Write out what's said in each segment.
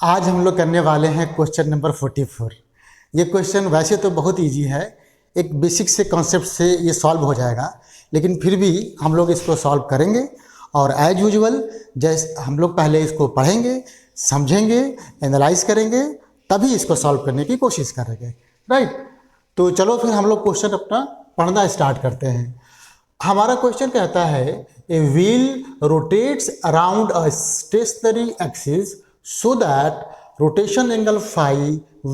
आज हम लोग करने वाले हैं क्वेश्चन नंबर 44। ये क्वेश्चन वैसे तो बहुत इजी है, एक बेसिक से कॉन्सेप्ट से ये सॉल्व हो जाएगा, लेकिन फिर भी हम लोग इसको सॉल्व करेंगे और एज यूजुअल जैसे हम लोग पहले इसको पढ़ेंगे, समझेंगे, एनालाइज करेंगे, तभी इसको सॉल्व करने की कोशिश करेंगे। राइट, तो चलो फिर हम लोग क्वेश्चन अपना पढ़ना स्टार्ट करते हैं। हमारा क्वेश्चन कहता है a wheel rotates around a stationary axis so that rotation angle phi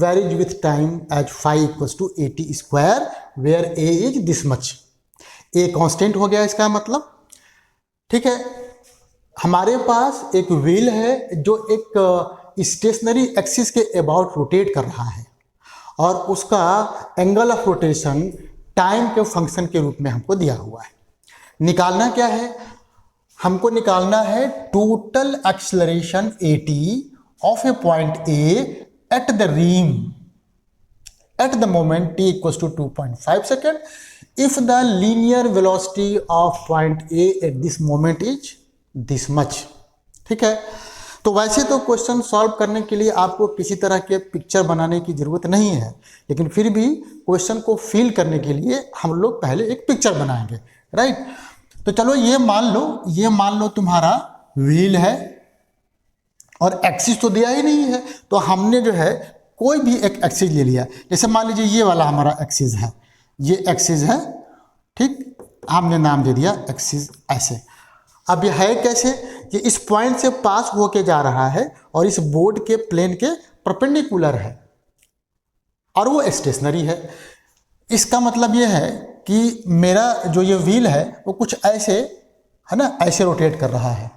varies with time as phi equals to 80 square where a is this much। a constant हो गया इसका मतलब, ठीक है। हमारे पास एक व्हील है जो एक स्टेशनरी एक्सिस के अबाउट रोटेट कर रहा है और उसका एंगल ऑफ रोटेशन टाइम के फंक्शन के रूप में हमको दिया हुआ है। निकालना क्या है, हमको निकालना है total acceleration AT of a point A at the rim at the moment t equals to 2.5 second if the linear velocity of point A at this moment is this much। ठीक है, तो वैसे तो क्वेश्चन सॉल्व करने के लिए आपको किसी तरह के पिक्चर बनाने की ज़रूरत नहीं है, लेकिन फिर भी क्वेश्चन को फील करने के लिए हम लोग पहले एक पिक्चर बनाएंगे। राइट, तो चलो ये मान लो तुम्हारा व्हील है और एक्सिस तो दिया ही नहीं है, तो हमने जो है कोई भी एक एक्सिस ले लिया। जैसे मान लीजिए ये वाला हमारा एक्सिस है, ये एक्सिस है, ठीक, हमने नाम दे दिया एक्सिस ऐसे। अब ये है कैसे, ये इस पॉइंट से पास होके जा रहा है और इस बोर्ड के प्लेन के परपेंडिकुलर है और वो स्टेशनरी है। इसका मतलब ये है कि मेरा जो ये व्हील है वो कुछ ऐसे है ना, ऐसे रोटेट कर रहा है।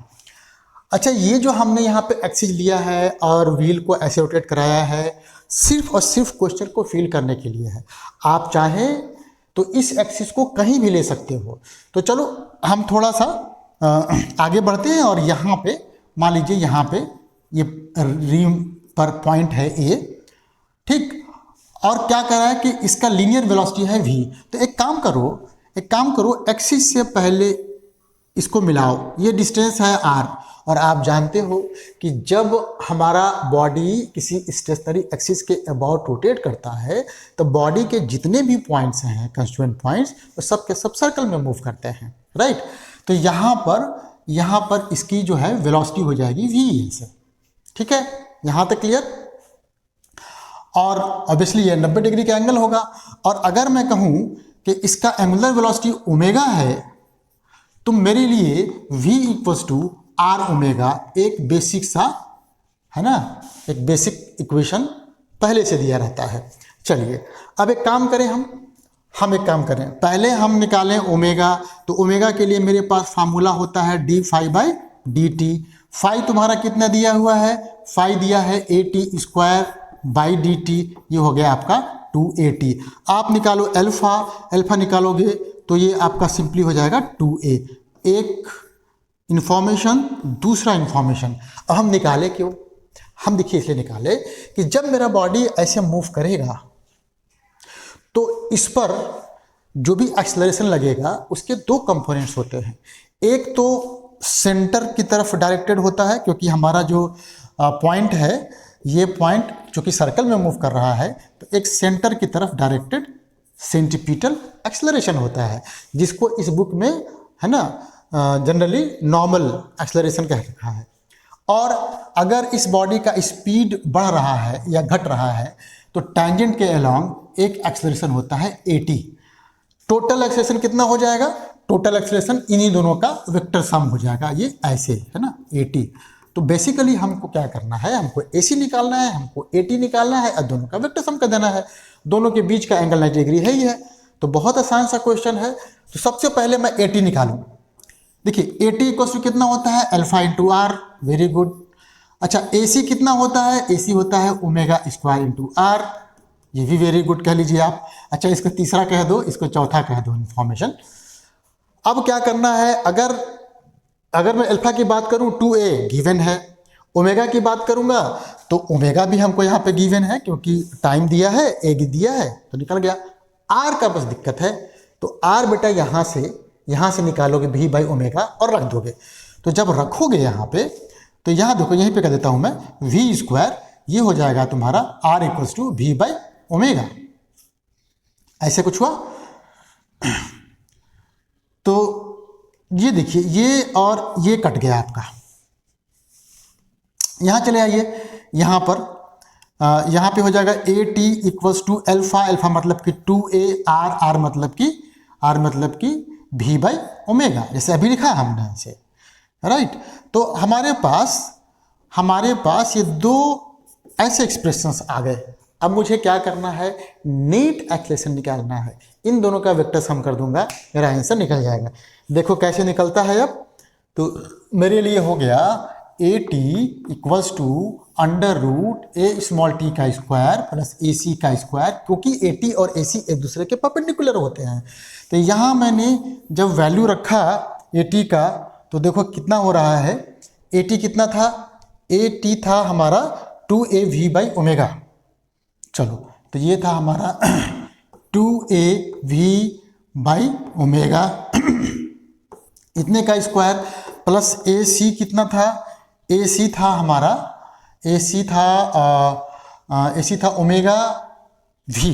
अच्छा, ये जो हमने यहाँ पे एक्सिस लिया है और व्हील को ऐसे रोटेट कराया है, सिर्फ और सिर्फ क्वेश्चन को फील करने के लिए है। आप चाहें तो इस एक्सिस को कहीं भी ले सकते हो। तो चलो हम थोड़ा सा आगे बढ़ते हैं और यहाँ पे मान लीजिए यहाँ पे ये रिम पर पॉइंट है A, ठीक, और क्या कर रहा है कि इसका लीनियर वेलोसिटी है V। तो एक काम करो एक्सिस से पहले इसको मिलाओ, ये डिस्टेंस है R, और आप जानते हो कि जब हमारा बॉडी किसी स्टेशनरी एक्सिस के अबाउट रोटेट करता है तो बॉडी के जितने भी पॉइंट्स हैं कंस्टिट्यूएंट पॉइंट्स, वो सब के सब सर्कल में मूव करते हैं। राइट, तो यहाँ पर इसकी जो है वेलोसिटी हो जाएगी V से। ठीक है, यहाँ तक क्लियर। और ऑब्वियसली ये 90 डिग्री का एंगल होगा, और अगर मैं कहूँ कि इसका एंगुलर वेलोसिटी ओमेगा है तो मेरे लिए V equals to R omega एक बेसिक सा है ना, एक बेसिक इक्वेशन पहले से दिया रहता है। चलिए अब एक काम करें, हम एक काम करें, पहले हम निकालें ओमेगा। तो ओमेगा के लिए मेरे पास फार्मूला होता है d phi by d t. Phi तुम्हारा कितना दिया हुआ है, फाई दिया है AT square by d t, ये हो गया आपका 2AT। आप निकालो अल्फा निकालोगे तो ये आपका सिंपली हो जाएगा 2A। एक इंफॉर्मेशन, दूसरा इंफॉर्मेशन। अब हम निकाले क्यों, हम देखिए इसलिए निकाले कि जब मेरा बॉडी ऐसे मूव करेगा तो इस पर जो भी एक्सेलरेशन लगेगा उसके दो कंपोनेंट्स होते हैं। एक तो सेंटर की तरफ डायरेक्टेड होता है, क्योंकि हमारा जो पॉइंट है, ये पॉइंट जो कि सर्कल में मूव कर रहा है, तो एक सेंटर की तरफ डायरेक्टेड सेंट्रीपिटल एक्सेलरेशन होता है, जिसको इस बुक में है ना जनरली नॉर्मल एक्सेलरेशन कह रखा है। और अगर इस बॉडी का स्पीड बढ़ रहा है या घट रहा है तो टैंजेंट के अलोंग एक एक्सेलरेशन होता है AT। टोटल एक्सेलरेशन कितना हो जाएगा, टोटल एक्सेलरेशन इन्हीं दोनों का वेक्टर सम हो जाएगा, ये ऐसे है ना AT। तो बेसिकली हमको क्या करना है, हमको AC निकालना है, हमको AT निकालना है और दोनों का वेक्टर सम कर देना है। दोनों के बीच का एंगल 90 डिग्री है ही है, तो बहुत आसान सा क्वेश्चन है। तो सबसे पहले मैं AT निकालूं। देखिए AT इक्वल्स टू कितना होता है, alpha into R। Very good. अच्छा, AC कितना होता है, AC होता है ओमेगा स्क्वायर इंटू R। ये भी वेरी गुड कह लीजिए आप। अच्छा, इसको तीसरा कह दो, इसको चौथा कह दो इन्फॉर्मेशन। अब क्या करना है, अगर मैं अल्फा की बात करूं 2A गिवन है, ओमेगा की बात करूंगा तो ओमेगा भी हमको यहाँ पे गिवन है, क्योंकि टाइम दिया है, A दिया है, तो निकल गया। R का बस दिक्कत है, तो R बेटा यहाँ से निकालोगे V बाई ओमेगा और रख दोगे। तो जब रखोगे यहाँ पे तो यहाँ देखो, यहीं पे कह देता हूँ मैं वी स्क्वायर, ये हो जाएगा तुम्हारा r equals to v by omega. ऐसे कुछ हुआ। तो ये देखिए, ये और ये कट गया आपका। यहाँ चले आइए, यहाँ पर यहाँ पे हो जाएगा a t equals to alpha, alpha मतलब कि 2a, आर, आर मतलब कि v बाई ओमेगा, जैसे अभी लिखा है हमने इसे, राइट। तो हमारे पास ये दो ऐसे एक्सप्रेशंस आ गए। अब मुझे क्या करना है, नेट एक्सेलरेशन निकालना है। इन दोनों का वेक्टर्स हम कर दूंगा, मेरा आंसर निकल जाएगा। देखो कैसे निकलता है। अब तो मेरे लिए हो गया a t equals to under root a small t का स्क्वायर प्लस ए सी का स्क्वायर, क्योंकि ए टी और ए सी एक दूसरे के परपेंडिकुलर होते हैं। तो यहाँ मैंने जब वैल्यू रखा ए टी का, तो देखो कितना हो रहा है। ए टी कितना था, ए टी था हमारा 2a v बाई ओमेगा। चलो, तो ये था हमारा 2a v बाई ओमेगा इतने का स्क्वायर, प्लस ए सी कितना था, ए सी था हमारा, ए सी था ओमेगा वी,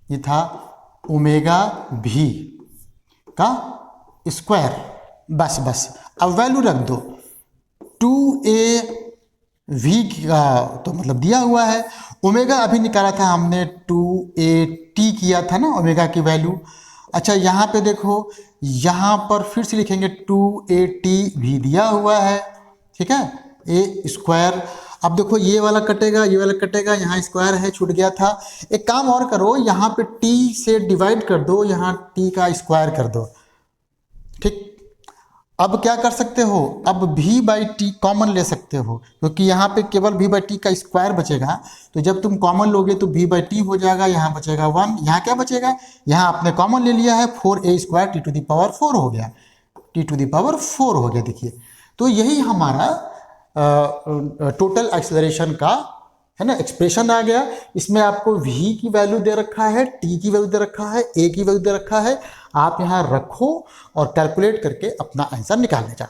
ये था ओमेगा वी का स्क्वायर। बस अब वैल्यू रख दो, 2a v का तो मतलब दिया हुआ है, ओमेगा अभी निकाला था हमने, 2a t किया था ना ओमेगा की वैल्यू। अच्छा, यहाँ पे देखो, यहाँ पर फिर से लिखेंगे 2a t भी दिया हुआ है, ठीक है, ए स्क्वायर। अब देखो ये वाला कटेगा, ये वाला कटेगा, यहाँ स्क्वायर है, छूट गया था। एक काम और करो, यहाँ पे t से डिवाइड कर दो, यहाँ t का स्क्वायर कर दो, ठीक। अब क्या कर सकते हो, अब v बाई टी कॉमन ले सकते हो, क्योंकि यहाँ पे केवल v बाई टी का स्क्वायर बचेगा। तो जब तुम कॉमन लोगे तो v बाई टी हो जाएगा, यहाँ बचेगा 1, यहाँ क्या बचेगा, यहाँ आपने कॉमन ले लिया है 4a square t to the power 4 हो गया, टी टू द पावर 4 हो गया। देखिए, तो यही हमारा टोटल एक्सेलरेशन का है ना एक्सप्रेशन आ गया। इसमें आपको v की वैल्यू दे रखा है, t की वैल्यू दे रखा है, a की वैल्यू दे रखा है। आप यहाँ रखो और कैलकुलेट करके अपना आंसर निकालने जाओ।